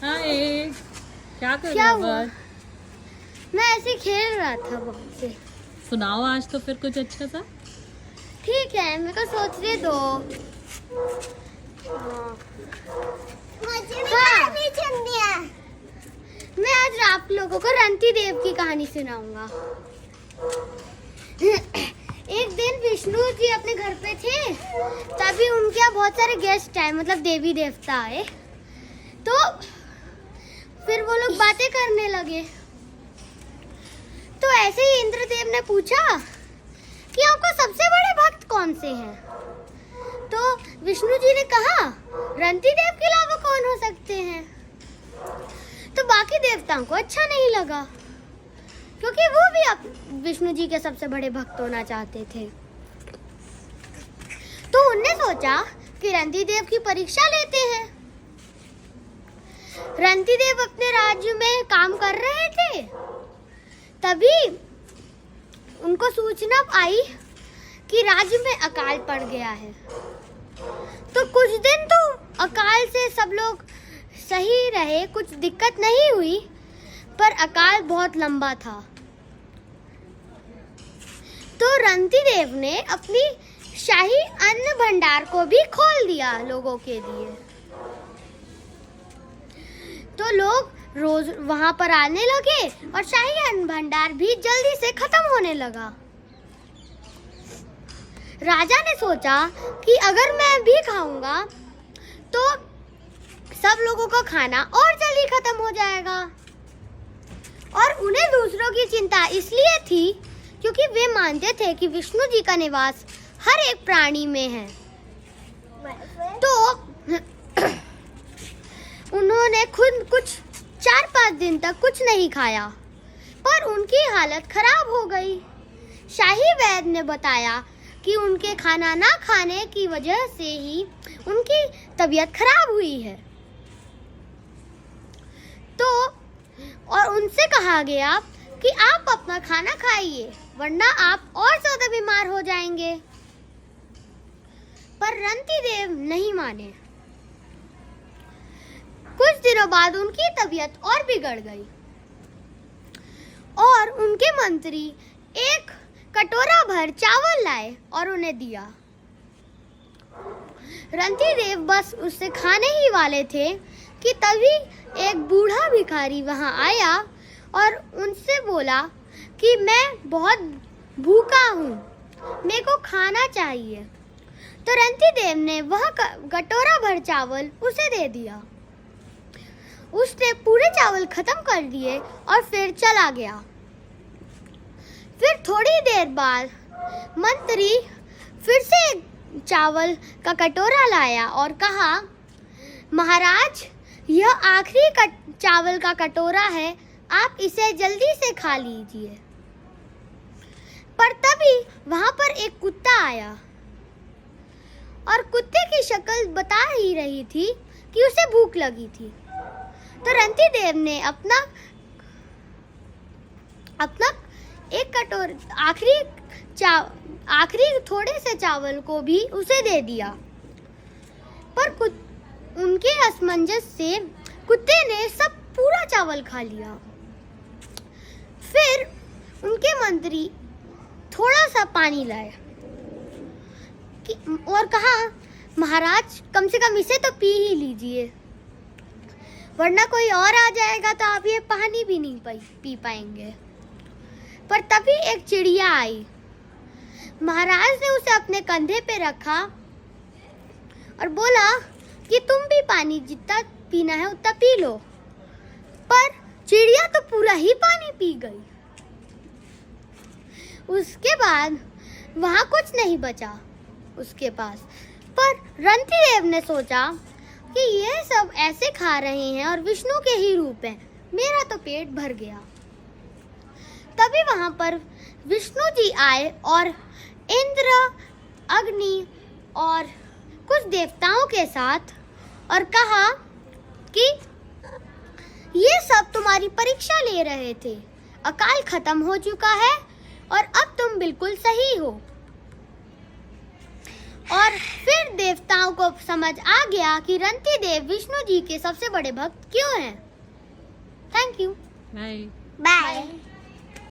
हाय, क्या कर क्या रहे हो हुआ? बस? मैं ऐसे खेल रहा था बहुत से। सुनाओ आज तो फिर कुछ अच्छा सा। ठीक है, मेरे को सोचने दो। हाँ, मैं आज आप लोगों को रंती देव की कहानी सुनाऊंगा। एक दिन विष्णु जी अपने घर पे थे, तभी उनके यहाँ बहुत सारे गेस्ट आए, मतलब देवी देवता आए। तो फिर वो लोग बातें करने लगे। तो ऐसे ही इंद्रदेव ने पूछा कि आपका सबसे बड़े भक्त कौन से हैं? तो विष्णु जी ने कहा, रंती देव के अलावा कौन हो सकते हैं? तो बाकी देवताओं को अच्छा नहीं लगा, क्योंकि वो भी अब विष्णु जी के सबसे बड़े भक्त होना चाहते थे। तो उनने सोचा कि रंती देव की परीक्षा लेते हैं। रंती देव अपने राज्य में काम कर रहे थे, तभी उनको सूचना आई कि राज्य में अकाल पड़ गया है। तो कुछ दिन तो अकाल से सब लोग सही रहे, कुछ दिक्कत नहीं हुई, पर अकाल बहुत लंबा था। तो रंती देव ने अपनी शाही अन्न भंडार को भी खोल दिया लोगों के लिए। तो लोग रोज वहां पर आने लगे और शाही अन्न भंडार भी जल्दी से खत्म होने लगा। राजा ने सोचा कि अगर मैं भी खाऊंगा तो सब लोगों का खाना और जल्दी खत्म हो जाएगा। और उन्हें दूसरों की चिंता इसलिए थी क्योंकि वे मानते थे कि विष्णु जी का निवास हर एक प्राणी में है। तो उन्होंने खुद कुछ 4-5 दिन तक कुछ नहीं खाया, पर उनकी हालत खराब हो गई। शाही वैद्य ने बताया कि उनके खाना ना खाने की वजह से ही उनकी तबीयत खराब हुई है। तो और उनसे कहा गया कि आप अपना खाना खाइए, वरना आप और ज्यादा बीमार हो जाएंगे। पर रंती देव नहीं माने। कुछ दिनों बाद उनकी तबीयत और बिगड़ गई और उनके मंत्री एक कटोरा भर चावल लाए और उन्हें दिया। रंती देव बस उससे खाने ही वाले थे कि तभी एक बूढ़ा भिखारी वहां आया और उनसे बोला कि मैं बहुत भूखा हूँ, मेरे को खाना चाहिए। तो रंती देव ने वह कटोरा भर चावल उसे दे दिया। उसने पूरे चावल खत्म कर दिए और फिर चला गया। फिर थोड़ी देर बाद मंत्री फिर से एक चावल का कटोरा लाया और कहा, महाराज, यह आखिरी चावल का कटोरा है, आप इसे जल्दी से खा लीजिए। पर तभी वहां पर एक कुत्ता आया और कुत्ते की शक्ल बता ही रही थी कि उसे भूख लगी थी। तो रंती देव ने अपना एक कटोर आखिरी थोड़े से चावल को भी उसे दे दिया। पर उनके असमंजस से कुत्ते ने सब पूरा चावल खा लिया। फिर उनके मंत्री थोड़ा सा पानी लाए और कहा, महाराज, कम से कम इसे तो पी ही लीजिए, वरना कोई और आ जाएगा तो आप ये पानी भी नहीं पी पाएंगे। पर तभी एक चिड़िया आई। महाराज ने उसे अपने कंधे पे रखा और बोला कि तुम भी पानी जितना पीना है उतना पी लो। पर चिड़िया तो पूरा ही पानी पी गई। उसके बाद वहां कुछ नहीं बचा उसके पास। पर रंती देव ने सोचा कि ये सब ऐसे खा रहे हैं और विष्णु के ही रूप हैं, मेरा तो पेट भर गया। तभी वहां पर विष्णु जी आए और इंद्र, अग्नि और कुछ देवताओं के साथ, और कहा कि ये सब तुम्हारी परीक्षा ले रहे थे, अकाल खत्म हो चुका है और अब तुम बिल्कुल सही हो। और फिर देवताओं को समझ आ गया कि रंती देव विष्णु जी के सबसे बड़े भक्त क्यों हैं। Thank you. बाय। बाय।